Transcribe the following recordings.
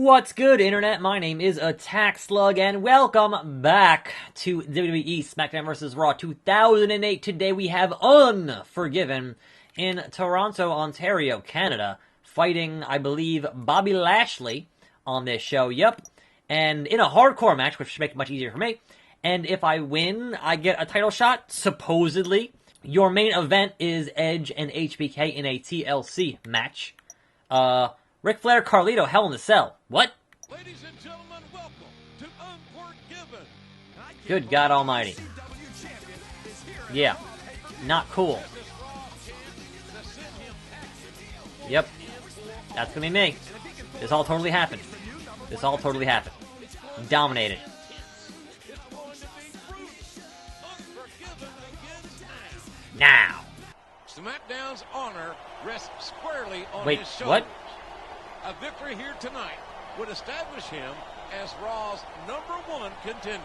What's good, Internet? My name is attackslug, and welcome back to WWE SmackDown vs. Raw 2008. Today we have Unforgiven in Toronto, Ontario, Canada, fighting, I believe, Bobby Lashley on this show. Yep. And in a hardcore match, which should make it much easier for me. And if I win, I get a title shot, supposedly. Your main event is Edge and HBK in a TLC match. Ric Flair, Carlito, Hell in a Cell. What? Ladies and gentlemen, welcome to Unforgiven. Good God Almighty. Yeah. Not cool. Yep. That's gonna be me. This all totally happened. Dominated. Now. SmackDown's honor rests squarely on Wait, his shoulders. what? A victory here tonight would establish him as Raw's #1 contender.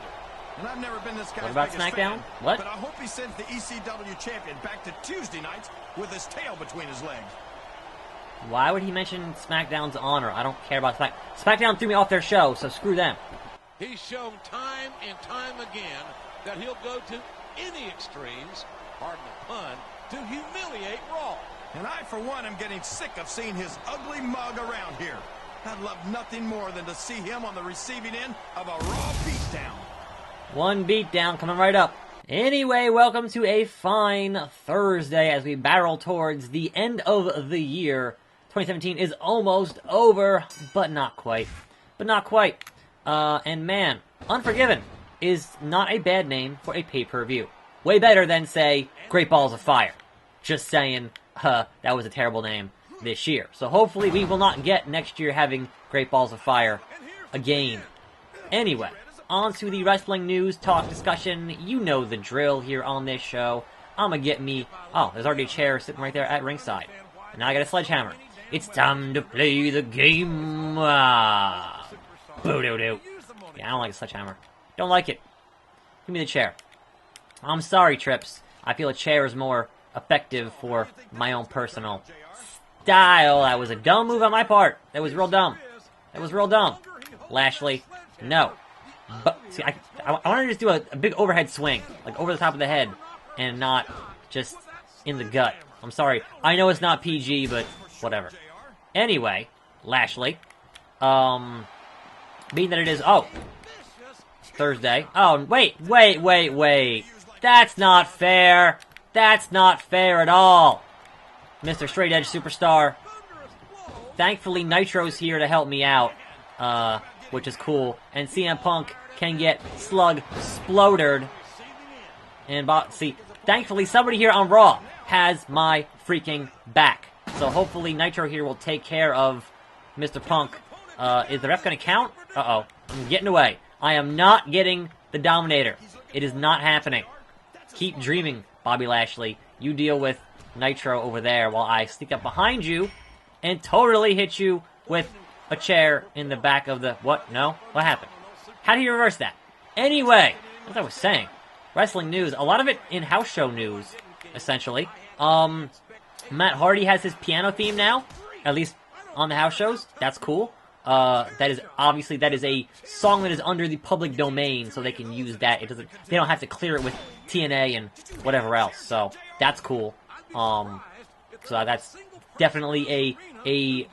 And I've never been this guy's What about biggest SmackDown? fan, What? But I hope he sends the ECW champion back to Tuesday nights with his tail between his legs. Why would he mention SmackDown's honor? I don't care about SmackDown threw me off their show, so screw them. He's shown time and time again that he'll go to any extremes, pardon the pun, to humiliate Raw. And I, for one, am getting sick of seeing his ugly mug around here. I'd love nothing more than to see him on the receiving end of a Raw beatdown. One beatdown coming right up. Anyway, welcome to a fine Thursday as we barrel towards the end of the year. 2017 is almost over, but not quite. And man, Unforgiven is not a bad name for a pay-per-view. Way better than, say, Great Balls of Fire. Just saying, that was a terrible name this year. So hopefully we will not get next year having Great Balls of Fire again. Anyway, on to the wrestling news, talk, discussion. You know the drill here on this show. I'm gonna get me... Oh, there's already a chair sitting right there at ringside. And now I got a sledgehammer. It's time to play the game. Boo-doo-doo. Yeah, I don't like a sledgehammer. Don't like it. Give me the chair. I'm sorry, Trips. I feel a chair is more effective for my own personal style. That was a dumb move on my part. That was real dumb. Lashley, no. But see, I want to just do a big overhead swing, like over the top of the head, and not just in the gut. I'm sorry. I know it's not PG, but whatever. Anyway, Lashley. Being that it is... Oh. Thursday. Oh, wait. That's not fair. That's not fair at all. Mr. Straight Edge Superstar. Thankfully, Nitro's here to help me out, which is cool. And CM Punk can get slug splodered. And see, thankfully, somebody here on Raw has my freaking back. So hopefully, Nitro here will take care of Mr. Punk. Is the ref going to count? Uh-oh. I'm getting away. I am not getting the Dominator. It is not happening. Keep dreaming, Bobby Lashley. You deal with Nitro over there while I sneak up behind you and totally hit you with a chair in the back of the... What? No? What happened? How do you reverse that? Anyway, as I was saying, wrestling news. A lot of it in house show news, essentially. Matt Hardy has his piano theme now, at least on the house shows. That's cool. That is a song that is under the public domain, so they can use that. They don't have to clear it with TNA and whatever else. So that's cool. So that's definitely a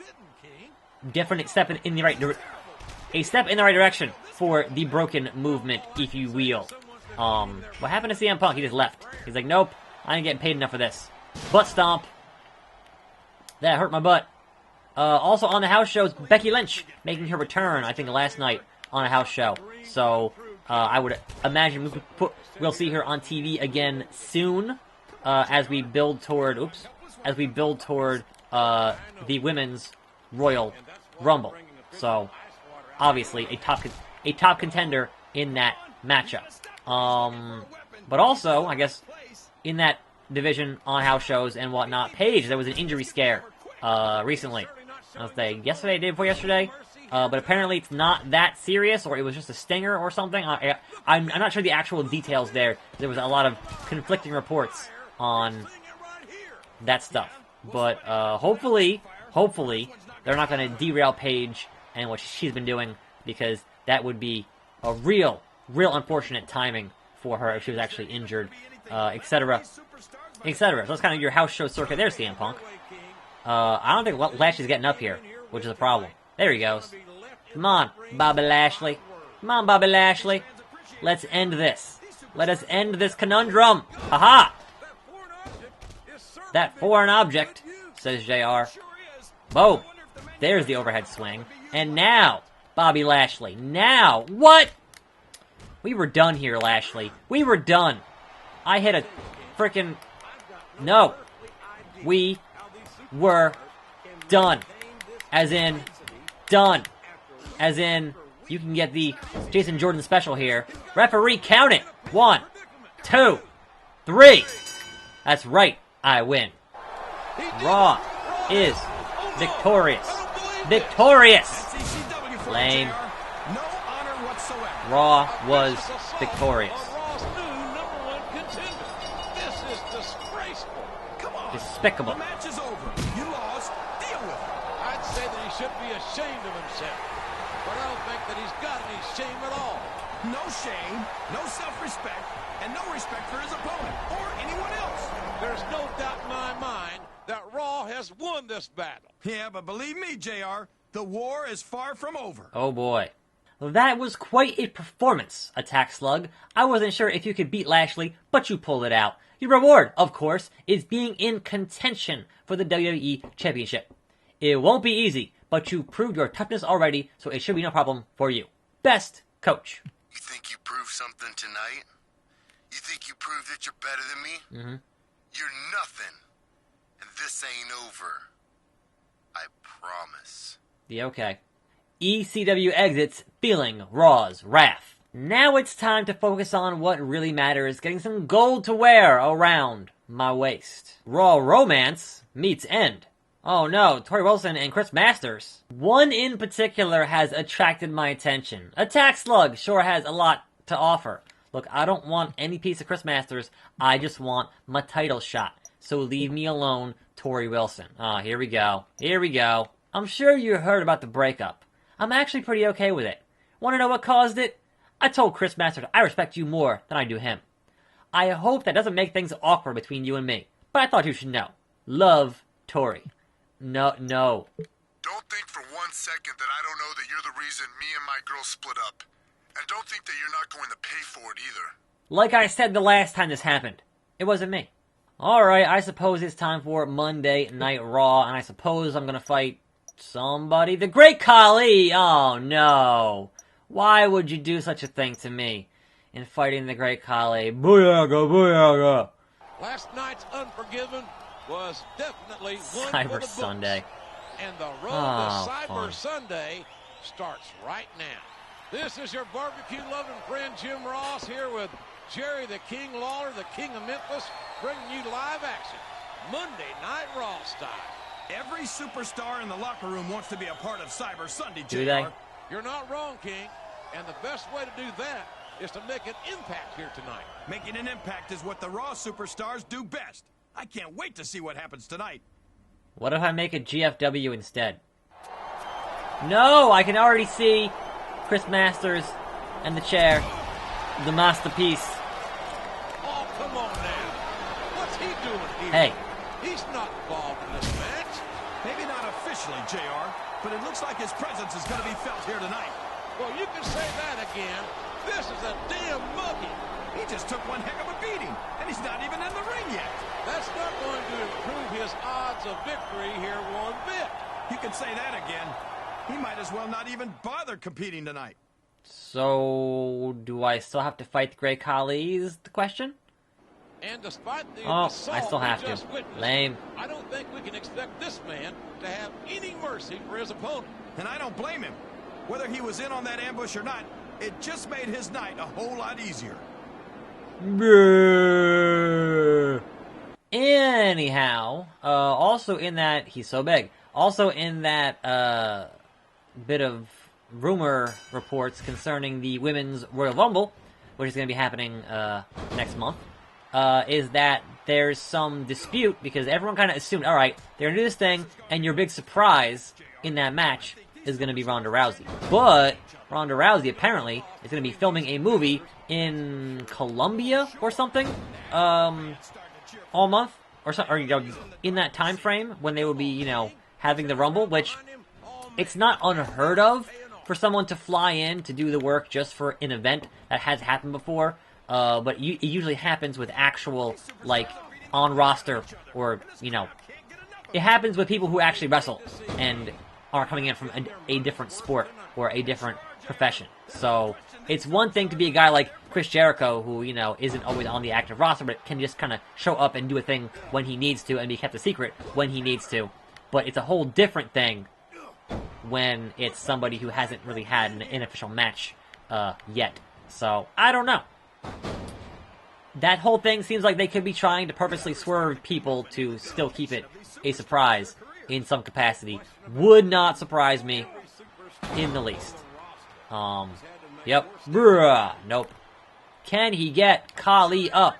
definite step in the right direction for the Broken Movement, if you will. What happened to CM Punk? He just left. He's like, nope, I ain't getting paid enough for this. Butt stomp. That hurt my butt. Also on the house shows, Becky Lynch making her return, I think last night on a house show. So I would imagine we'll see her on TV again soon as we build toward the Women's Royal Rumble. So obviously a top contender in that matchup. But also, I guess, in that division on house shows and whatnot, Paige, there was an injury scare recently. I'll say yesterday, day before yesterday, but apparently it's not that serious, or it was just a stinger or something. I'm not sure the actual details there. There was a lot of conflicting reports on that stuff. But hopefully they're not going to derail Paige and what she's been doing, because that would be a real unfortunate timing for her if she was actually injured, etc., etc. So that's kind of your house show circuit there, CM Punk. I don't think Lashley's getting up here, which is a problem. There he goes. Come on, Bobby Lashley. Come on, Bobby Lashley. Let's end this. Let us end this conundrum. Haha! That foreign object, says JR. Boom. There's the overhead swing. And now, Bobby Lashley. Now, what? We were done here, Lashley. We were done. I hit a freaking... No. We were done. As in, done. As in, you can get the Jason Jordan special here. Referee, count it. 1, 2, 3. That's right. I win. Raw is victorious. Victorious! Lame. Raw was victorious. Despicable. The match is over. You lost. Deal with it. I'd say that he should be ashamed of himself, but I don't think that he's got any shame at all. No shame, no self-respect, and no respect for his opponent or anyone else. There's no doubt in my mind that Raw has won this battle. Yeah, but believe me, JR, the war is far from over. Oh boy. That was quite a performance, Attack Slug. I wasn't sure if you could beat Lashley, but you pulled it out. Your reward, of course, is being in contention for the WWE Championship. It won't be easy, but you proved your toughness already, so it should be no problem for you. Best coach. You think you proved something tonight? You think you proved that you're better than me? Mm-hmm. You're nothing. And this ain't over. I promise. Yeah, okay. ECW exits feeling Raw's wrath. Now it's time to focus on what really matters, getting some gold to wear around my waist. Raw romance meets end. Oh no, Tori Wilson and Chris Masters. One in particular has attracted my attention. Attack Slug sure has a lot to offer. Look, I don't want any piece of Chris Masters, I just want my title shot. So leave me alone, Tori Wilson. Ah, here we go. Here we go. I'm sure you heard about the breakup. I'm actually pretty okay with it. Want to know what caused it? I told Chris Masters I respect you more than I do him. I hope that doesn't make things awkward between you and me, but I thought you should know. Love, Tori. No. Don't think for 1 second that I don't know that you're the reason me and my girl split up. And don't think that you're not going to pay for it either. Like I said the last time this happened, it wasn't me. Alright, I suppose it's time for Monday Night Raw, and I suppose I'm gonna fight somebody. The Great Khali! Oh no. Why would you do such a thing to me in fighting the Great Khali? Booyah, booyah. Last night's Unforgiven was definitely one Cyber for the books. Sunday. And the road Oh, to Cyber fun. Sunday starts right now. This is your barbecue-loving friend Jim Ross here with Jerry the King Lawler, the King of Memphis, bringing you live action. Monday Night Raw style. Every superstar in the locker room wants to be a part of Cyber Sunday, JR. Do they? You're not wrong, King. And the best way to do that is to make an impact here tonight. Making an impact is what the Raw superstars do best. I can't wait to see what happens tonight. What if I make a GFW instead? No, I can already see Chris Masters and the chair. The masterpiece. Oh, come on now. What's he doing here? Hey. He's not involved in this match. Maybe not officially, JR, but it looks like his presence is going to be felt here tonight. Well, you can say that again. This is a damn monkey. He just took one heck of a beating, and he's not even in the ring yet. That's not going to improve his odds of victory here one bit. You can say that again. He might as well not even bother competing tonight. So, do I still have to fight the Great Khali is the question? And despite the Oh, assault I still have we to. just witnessed, Lame. I don't think we can expect this man to have any mercy for his opponent. And I don't blame him. Whether he was in on that ambush or not, it just made his night a whole lot easier. Anyhow, also in that, he's so big. Also in that bit of rumor reports concerning the Women's Royal Rumble, which is going to be happening next month, is that there's some dispute because everyone kind of assumed, all right, they're going to do this thing, and your big surprise in that match is going to be Ronda Rousey. But Ronda Rousey apparently is going to be filming a movie in Colombia or something, all month or so, or in that time frame when they will be, having the Rumble, which it's not unheard of for someone to fly in to do the work just for an event. That has happened before, but it usually happens with actual, on roster, or, it happens with people who actually wrestle and are coming in from a different sport or a different profession. So it's one thing to be a guy like Chris Jericho, who, isn't always on the active roster, but can just kind of show up and do a thing when he needs to and be kept a secret when he needs to. But it's a whole different thing when it's somebody who hasn't really had an official match yet. So, I don't know. That whole thing seems like they could be trying to purposely swerve people to still keep it a surprise in some capacity. Would not surprise me in the least. Yep. Bruh. Nope. Can he get Khali up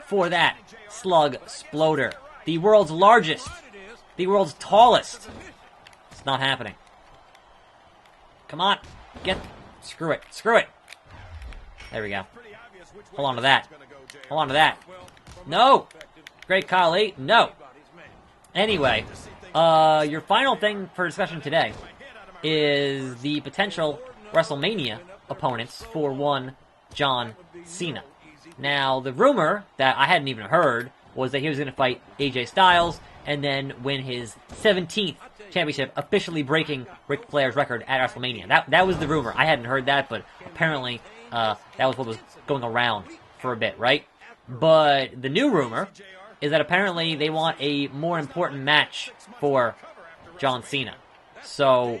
for that slug sploder? The world's largest. The world's tallest. It's not happening. Come on. Screw it. Screw it. There we go. Hold on to that. Hold on to that. No! Great Khali. No. Anyway, your final thing for discussion today is the potential WrestleMania opponents for one John Cena. Now, the rumor that I hadn't even heard was that he was going to fight AJ Styles and then win his 17th championship, officially breaking Ric Flair's record at WrestleMania. That was the rumor. I hadn't heard that, but apparently that was what was going around for a bit, right? But the new rumor is that apparently they want a more important match for John Cena. So,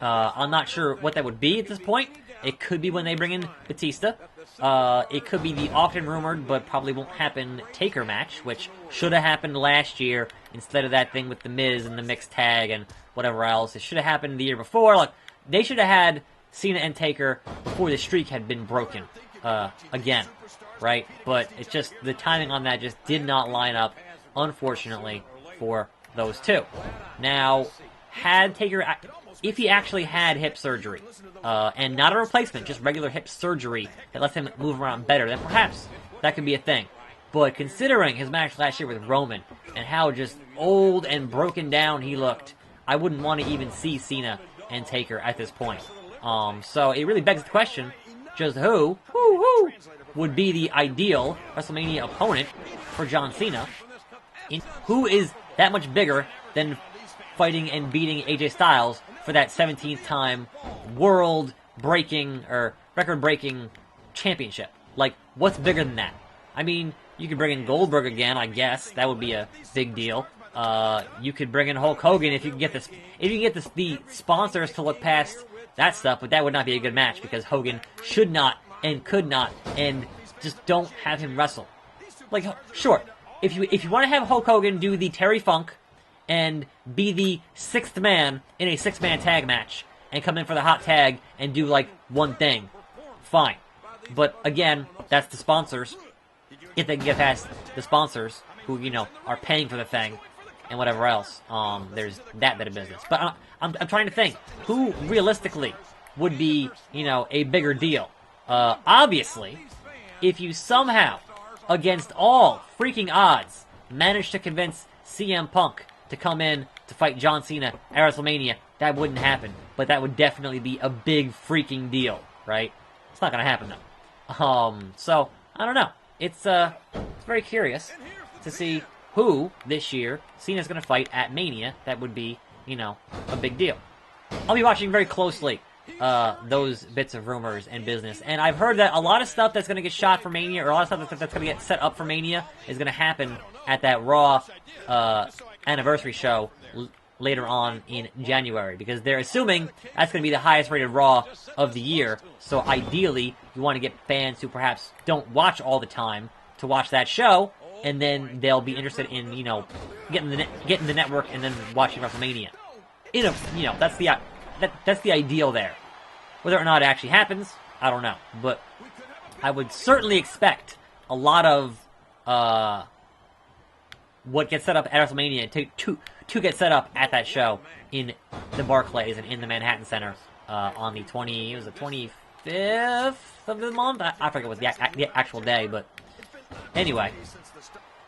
I'm not sure what that would be at this point. It could be when they bring in Batista. It could be the often rumored, but probably won't happen, Taker match, which should have happened last year instead of that thing with The Miz and the mixed tag and whatever else. It should have happened the year before. Like, they should have had Cena and Taker before the streak had been broken again, right? But it's just, the timing on that just did not line up, unfortunately, for those two. Now, had Taker, if he actually had hip surgery, and not a replacement, just regular hip surgery that lets him move around better, then perhaps that could be a thing. But considering his match last year with Roman, and how just old and broken down he looked, I wouldn't want to even see Cena and Taker at this point. So it really begs the question, just who would be the ideal WrestleMania opponent for John Cena? Who is that much bigger than fighting and beating AJ Styles for that 17th time world-breaking or record-breaking championship? Like, what's bigger than that? I mean, you could bring in Goldberg again, I guess. That would be a big deal. You could bring in Hulk Hogan if you can get this. If you can get the sponsors to look past that stuff, but that would not be a good match because Hogan should not and could not, and just don't have him wrestle. Like, sure, if you want to have Hulk Hogan do the Terry Funk and be the sixth man in a six-man tag match and come in for the hot tag and do, like, one thing, fine. But, again, that's the sponsors. If they can get past the sponsors who, are paying for the thing and whatever else, there's that bit of business. But I'm trying to think, who realistically would be, a bigger deal? Obviously, if you somehow, against all freaking odds, manage to convince CM Punk to come in to fight John Cena at WrestleMania, that wouldn't happen. But that would definitely be a big freaking deal, right? It's not going to happen, though. So, I don't know. It's very curious to see who, this year, Cena's going to fight at Mania. That would be, a big deal. I'll be watching very closely those bits of rumors and business. And I've heard that a lot of stuff that's going to get shot for Mania, or a lot of stuff that's going to get set up for Mania, is going to happen at that Raw anniversary show later on in January, because they're assuming that's going to be the highest rated Raw of the year. So ideally, you want to get fans who perhaps don't watch all the time to watch that show, and then they'll be interested in, getting the network and then watching WrestleMania. That's the ideal there. Whether or not it actually happens, I don't know. But I would certainly expect a lot of what gets set up at WrestleMania to get set up at that show in the Barclays and in the Manhattan Center on the 25th of the month. I forget what the actual day, but anyway.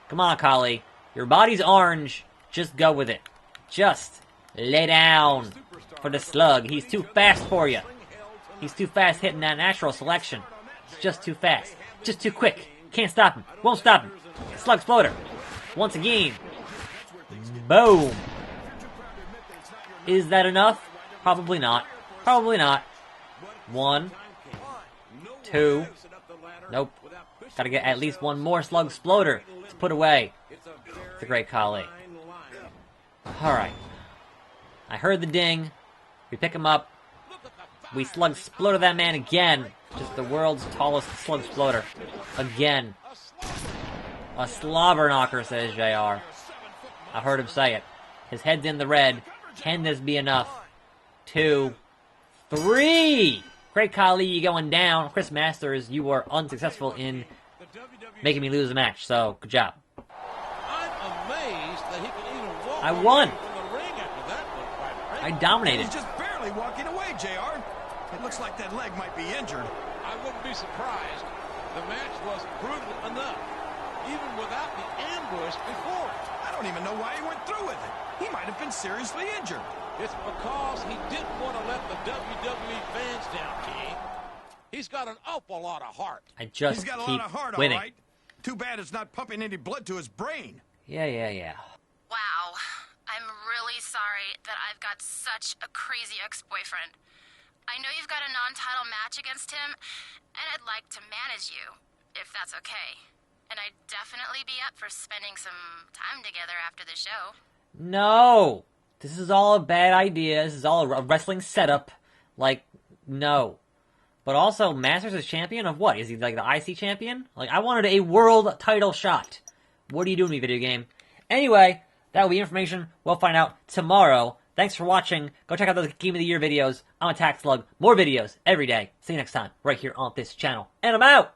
Come on, Khali. Your body's orange. Just go with it. Just lay down for the slug. He's too fast for you. He's too fast hitting that natural selection. It's just too fast. Just too quick. Can't stop him. Won't stop him. Slug Exploder. Once again. Boom. Is that enough? Probably not. Probably not. 1, 2. Nope. Gotta get at least one more Slug Exploder to put away the Great Khali. Alright. I heard the ding. We pick him up. We Slug Exploder that man again. Just the world's tallest Slug Exploder. Again. A slobber knocker, says JR. I heard him say it. His head's in the red. Can this be enough? 2, 3! Great Khali, you going down. Chris Masters, you were unsuccessful in making me lose the match, so good job. I'm amazed that he could even walk I won. from the ring after that one, quite I frankly. dominated. He's just barely walking away, JR. It looks like that leg might be injured. I wouldn't be surprised. The match was brutal enough, even without the ambush before it. I don't even know why he went through with it. He might have been seriously injured. It's because he didn't want to let the WWE fans down, King. He's got an awful lot of heart. I just He's got a keep lot of heart, winning. all right. Too bad it's not pumping any blood to his brain. Yeah. Wow. I'm really sorry that I've got such a crazy ex-boyfriend. I know you've got a non-title match against him, and I'd like to manage you, if that's okay. And I'd definitely be up for spending some time together after the show. No! This is all a bad idea. This is all a wrestling setup. Like, no. But also, Masters is champion of what? Is he like the IC champion? Like, I wanted a world title shot. What are you doing to me, video game? Anyway, that will be information we'll find out tomorrow. Thanks for watching. Go check out those Game of the Year videos. I'm attackslug. More videos every day. See you next time, right here on this channel. And I'm out!